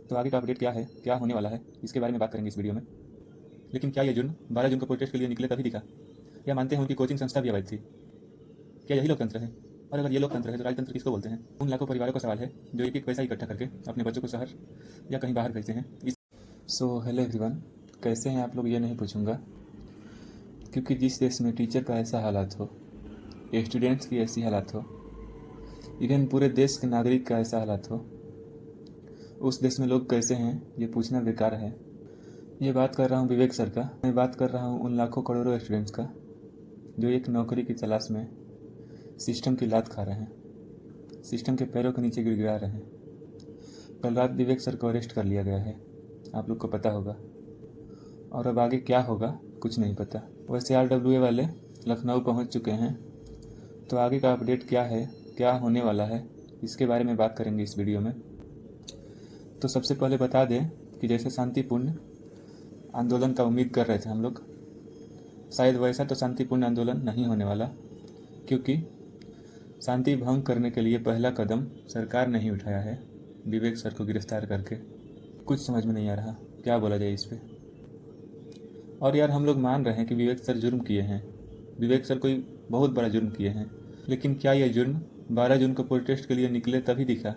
तो आगे का अपडेट क्या है, क्या होने वाला है, इसके बारे में बात करेंगे इस वीडियो में। लेकिन क्या ये जुर्म 12 जून को प्रोटेस्ट के लिए निकले तभी दिखा, या मानते हैं उनकी कोचिंग संस्था भी अवैध थी? क्या यही लोकतंत्र है? और अगर ये लोकतंत्र है तो राजतंत्र किसको बोलते हैं? उन लाखों परिवारों का सवाल है जो एक एक पैसा इकट्ठा करके अपने बच्चों को शहर या कहीं बाहर भेजते हैं। हेलो एवरीवन, कैसे हैं आप लोग ये नहीं पूछूंगा, क्योंकि जिस देश में टीचर का ऐसा हालात हो, स्टूडेंट्स की ऐसी हालात हो, इवन पूरे देश के नागरिक का ऐसा हालात हो, उस देश में लोग कैसे हैं ये पूछना बेकार है। ये बात कर रहा हूँ विवेक सर का, मैं बात कर रहा हूँ उन लाखों करोड़ों स्टूडेंट्स का जो एक नौकरी की तलाश में सिस्टम की लात खा रहे हैं, सिस्टम के पैरों के नीचे गिड़गिड़ा रहे हैं। कल रात विवेक सर को अरेस्ट कर लिया गया है, आप लोग को पता होगा, और अब आगे क्या होगा कुछ नहीं पता। वैसे RWA वाले लखनऊ पहुंच चुके हैं, तो आगे का अपडेट क्या है, क्या होने वाला है, इसके बारे में बात करेंगे इस वीडियो में। तो सबसे पहले बता दें कि जैसे शांतिपूर्ण आंदोलन का उम्मीद कर रहे थे हम लोग, शायद वैसा तो शांतिपूर्ण आंदोलन नहीं होने वाला, क्योंकि शांति भंग करने के लिए पहला कदम सरकार ने ही उठाया है विवेक सर को गिरफ्तार करके। कुछ समझ में नहीं आ रहा क्या बोला जाए इस पे। और यार, हम लोग मान रहे हैं कि विवेक सर जुर्म किए हैं, विवेक सर कोई बहुत बड़ा जुर्म किए हैं, लेकिन क्या यह जुर्म 12 जून को प्रोटेस्ट के लिए निकले तभी दिखा,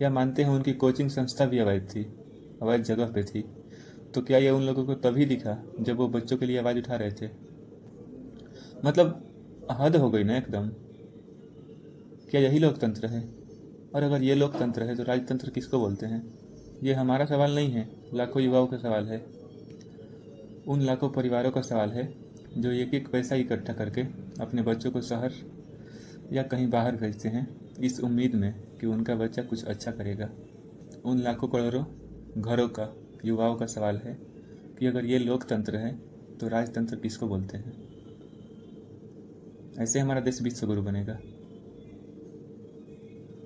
या मानते हैं उनकी कोचिंग संस्था भी अवैध थी, अवैध जगह पे थी? तो क्या यह उन लोगों को तभी दिखा जब वो बच्चों के लिए आवाज़ उठा रहे थे? मतलब हद हो गई ना एकदम। क्या यही लोकतंत्र है? और अगर ये लोकतंत्र है तो राजतंत्र किसको बोलते हैं? ये हमारा सवाल नहीं है, लाखों युवाओं का सवाल है, उन लाखों परिवारों का सवाल है जो एक एक पैसा इकट्ठा करके अपने बच्चों को शहर या कहीं बाहर भेजते हैं इस उम्मीद में कि उनका बच्चा कुछ अच्छा करेगा। उन लाखों करोड़ों घरों का, युवाओं का सवाल है कि अगर ये लोकतंत्र है तो राजतंत्र किसको बोलते हैं? ऐसे हमारा देश विश्वगुरु बनेगा।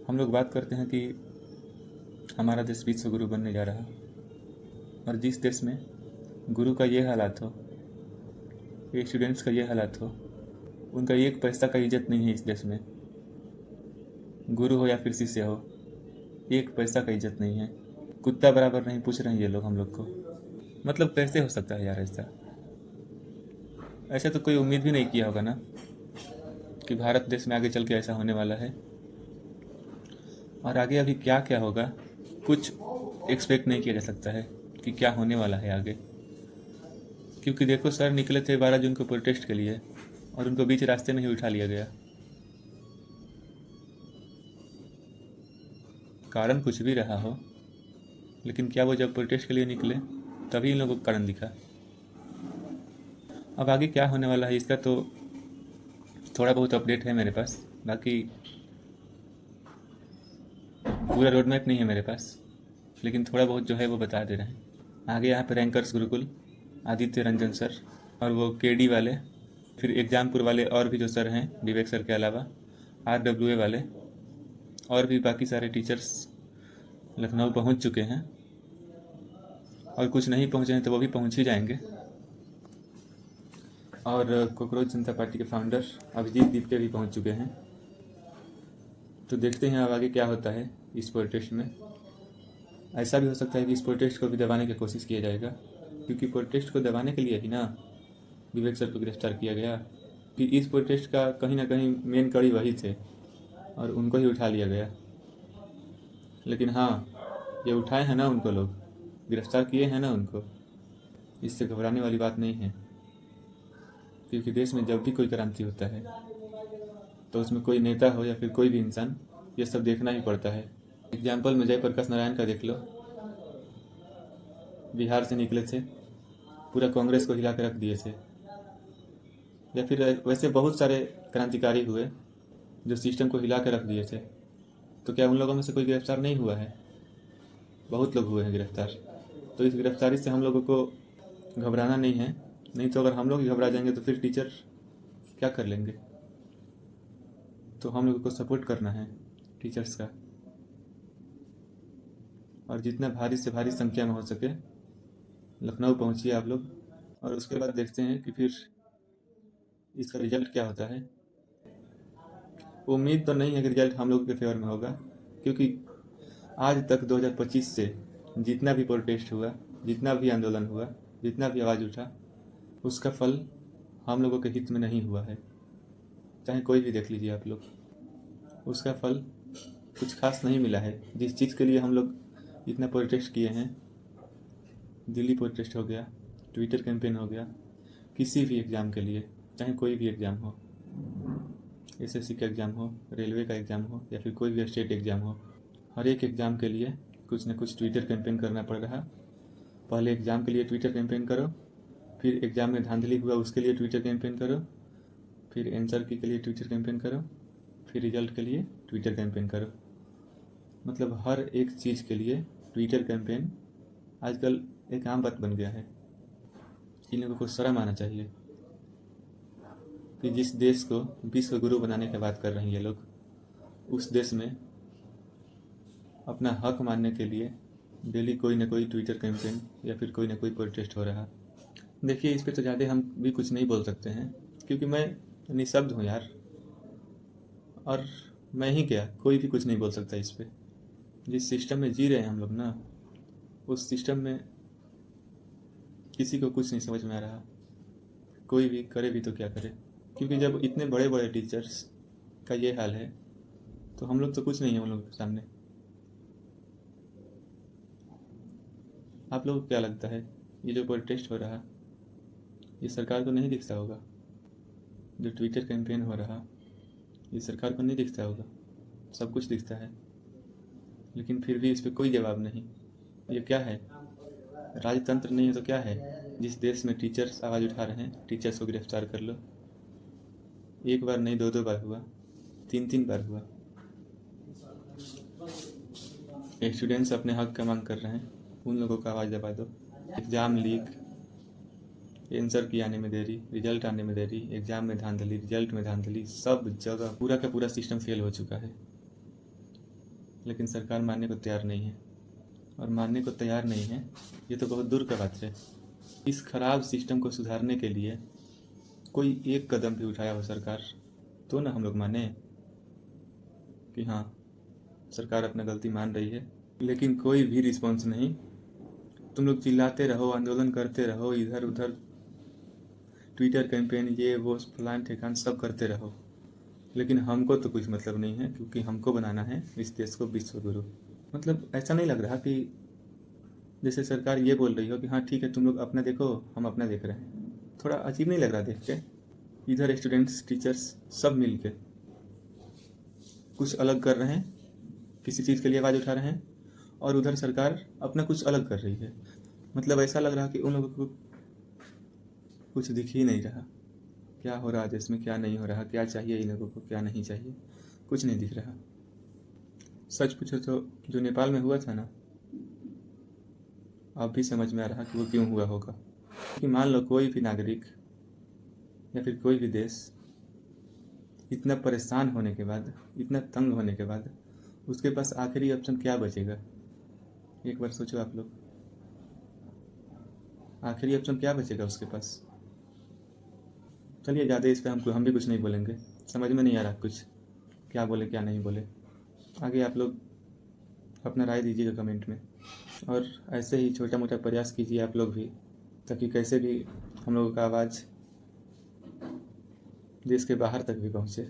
हम लोग बात करते हैं कि हमारा देश विश्वगुरु बनने जा रहा, और जिस देश में गुरु का ये हालात हो, स्टूडेंट्स का ये हालात हो, उनका एक पैसा का इज्जत नहीं है इस देश में। गुरु हो या फिर शिष्य हो, एक पैसा का इज्जत नहीं है, कुत्ता बराबर नहीं पूछ रहे हैं ये लोग हम लोग को। मतलब कैसे हो सकता है यार ऐसा? ऐसा तो कोई उम्मीद भी नहीं किया होगा ना कि भारत देश में आगे चल के ऐसा होने वाला है। और आगे अभी क्या क्या होगा कुछ एक्सपेक्ट नहीं किया जा सकता है कि क्या होने वाला है आगे, क्योंकि देखो सर निकले थे 12 जून को प्रोटेस्ट के लिए और उनको बीच रास्ते में ही उठा लिया गया। कारण कुछ भी रहा हो, लेकिन क्या वो जब प्रोटेस्ट के लिए निकले तभी इन लोगों को कारण दिखा? अब आगे क्या होने वाला है इसका तो थोड़ा बहुत अपडेट है मेरे पास, बाकी पूरा रोड मैप नहीं है मेरे पास, लेकिन थोड़ा बहुत जो है वो बता दे रहे हैं। आगे यहाँ पे रैंकर्स गुरुकुल, आदित्य रंजन सर, और वो केडी वाले, फिर एग्जामपुर वाले, और भी जो सर हैं विवेक सर के अलावा, RWA वाले, और भी बाकी सारे टीचर्स लखनऊ पहुँच चुके हैं, और कुछ नहीं पहुँचे हैं तो वो भी पहुँच ही जाएंगे। और कॉकरोच जनता पार्टी के फाउंडर अभिजीत दीपके भी पहुँच चुके हैं। तो देखते हैं अब आगे क्या होता है इस प्रोटेस्ट में। ऐसा भी हो सकता है कि इस प्रोटेस्ट को भी दबाने की कोशिश किया जाएगा, क्योंकि प्रोटेस्ट को दबाने के लिए ही ना विवेक सर को गिरफ्तार किया गया, कि इस प्रोटेस्ट का कहीं ना कहीं मेन कड़ी वही थे और उनको ही उठा लिया गया। लेकिन हाँ, ये उठाए हैं ना उनको, लोग गिरफ्तार किए हैं ना उनको, इससे घबराने वाली बात नहीं है। क्योंकि देश में जब भी कोई क्रांति होता है तो उसमें कोई नेता हो या फिर कोई भी इंसान, ये सब देखना ही पड़ता है। एग्जाम्पल में जयप्रकाश नारायण का देख लो, बिहार से निकले थे, पूरा कांग्रेस को हिला के रख दिए थे। या फिर वैसे बहुत सारे क्रांतिकारी हुए जो सिस्टम को हिला के रख दिए थे, तो क्या उन लोगों में से कोई गिरफ्तार नहीं हुआ है? बहुत लोग हुए हैं गिरफ्तार। तो इस गिरफ्तारी से हम लोगों को घबराना नहीं है, नहीं तो अगर हम लोग ही घबरा जाएंगे तो फिर टीचर क्या कर लेंगे। तो हम लोगों को सपोर्ट करना है टीचर्स का, और जितना भारी से भारी संख्या में हो सके लखनऊ पहुंचिए आप लोग, और उसके बाद देखते हैं कि फिर इसका रिजल्ट क्या होता है। उम्मीद तो नहीं है कि रिजल्ट हम लोग के फेवर में होगा, क्योंकि आज तक 2025 से जितना भी प्रोटेस्ट हुआ, जितना भी आंदोलन हुआ, जितना भी आवाज़ उठा, उसका फल हम लोगों के हित में नहीं हुआ है। चाहे कोई भी देख लीजिए आप लोग, उसका फल कुछ खास नहीं मिला है। जिस चीज़ के लिए हम लोग इतना प्रोटेस्ट किए हैं, दिल्ली प्रोटेस्ट हो गया, ट्विटर कैंपेन हो गया, किसी भी एग्ज़ाम के लिए, चाहे कोई भी एग्ज़ाम हो, एसएससी का एग्ज़ाम हो, रेलवे का एग्ज़ाम हो, या फिर कोई भी स्टेट एग्ज़ाम हो, हर एक एग्ज़ाम के लिए कुछ न कुछ ट्विटर कैंपेन करना पड़ रहा। पहले एग्ज़ाम के लिए ट्विटर कैंपेन करो, फिर एग्ज़ाम में धांधली हुआ उसके लिए ट्विटर कैंपेन करो, फिर आंसर की के लिए ट्विटर कैंपेन करो, फिर रिजल्ट के लिए ट्विटर कैंपेन करो। मतलब हर एक चीज़ के लिए ट्विटर कैंपेन आजकल एक आम बात बन गया है। इन लोगों को शर्म आना चाहिए कि जिस देश को विश्व गुरु बनाने की बात कर रहे हैं ये लोग, उस देश में अपना हक मानने के लिए डेली कोई ना कोई ट्विटर कैंपेन या फिर कोई ना कोई प्रोटेस्ट हो रहा। देखिए, इस पे तो ज़्यादा हम भी कुछ नहीं बोल सकते हैं, क्योंकि मैं निशब्द हूँ यार, और मैं ही क्या, कोई भी कुछ नहीं बोल सकता इस पे। जिस सिस्टम में जी रहे हैं हम लोग ना, उस सिस्टम में किसी को कुछ नहीं समझ में आ रहा। कोई भी करे भी तो क्या करे, क्योंकि जब इतने बड़े बड़े टीचर्स का ये हाल है तो हम लोग तो कुछ नहीं है उन लोगों के सामने। आप लोगों को क्या लगता है, ये जो प्रोटेस्ट हो रहा, ये सरकार को नहीं दिखता होगा? जो ट्विटर कैंपेन हो रहा, ये सरकार को नहीं दिखता होगा? सब कुछ दिखता है, लेकिन फिर भी इस पर कोई जवाब नहीं। ये क्या है? राजतंत्र नहीं है तो क्या है? जिस देश में टीचर्स आवाज़ उठा रहे हैं, टीचर्स को गिरफ्तार कर लो। एक बार नहीं, दो दो बार हुआ, तीन तीन बार हुआ। स्टूडेंट्स अपने हक का मांग कर रहे हैं, उन लोगों का आवाज़ दबा दो। एग्ज़ाम लीक, आंसर की आने में देरी, रिजल्ट आने में देरी, एग्ज़ाम में धांधली, रिजल्ट में धांधली, सब जगह पूरा का पूरा सिस्टम फेल हो चुका है। लेकिन सरकार मानने को तैयार नहीं है, और मानने को तैयार नहीं है ये तो बहुत दूर का बात है। इस खराब सिस्टम को सुधारने के लिए कोई एक कदम भी उठाया हो सरकार, तो ना हम लोग माने कि हाँ, सरकार अपना गलती मान रही है। लेकिन कोई भी रिस्पॉन्स नहीं। तुम लोग चिल्लाते रहो, आंदोलन करते रहो, इधर उधर ट्विटर कैंपेन, ये वो फलान ठिकान सब करते रहो, लेकिन हमको तो कुछ मतलब नहीं है, क्योंकि हमको बनाना है इस देश को विश्व गुरु। मतलब ऐसा नहीं लग रहा कि जैसे सरकार ये बोल रही हो कि हाँ ठीक है, तुम लोग अपना देखो, हम अपना देख रहे हैं। थोड़ा अजीब नहीं लग रहा देख के? इधर स्टूडेंट्स, टीचर्स सब मिल के कुछ अलग कर रहे हैं, किसी चीज़ के लिए आवाज़ उठा रहे हैं, और उधर सरकार अपना कुछ अलग कर रही है। मतलब ऐसा लग रहा कि उन लोगों को कुछ दिख ही नहीं रहा, क्या हो रहा देश में, क्या नहीं हो रहा, क्या चाहिए इन लोगों को, क्या नहीं चाहिए, कुछ नहीं दिख रहा। सच पूछो तो जो नेपाल में हुआ था ना, अब भी समझ में आ रहा कि वो क्यों हुआ होगा। कि मान लो कोई भी नागरिक या फिर कोई भी देश इतना परेशान होने के बाद, इतना तंग होने के बाद, उसके पास आखिरी ऑप्शन क्या बचेगा? एक बार सोचो आप लोग, आखिरी ऑप्शन क्या बचेगा उसके पास? चलिए, ज़्यादा इस पर हम भी कुछ नहीं बोलेंगे, समझ में नहीं आ रहा कुछ, क्या बोले क्या नहीं बोले। आगे आप लोग अपना राय दीजिएगा कमेंट में, और ऐसे ही छोटा मोटा प्रयास कीजिए आप लोग भी, ताकि कैसे भी हम लोगों का आवाज़ देश के बाहर तक भी पहुँचे।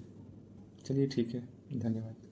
चलिए ठीक है, धन्यवाद।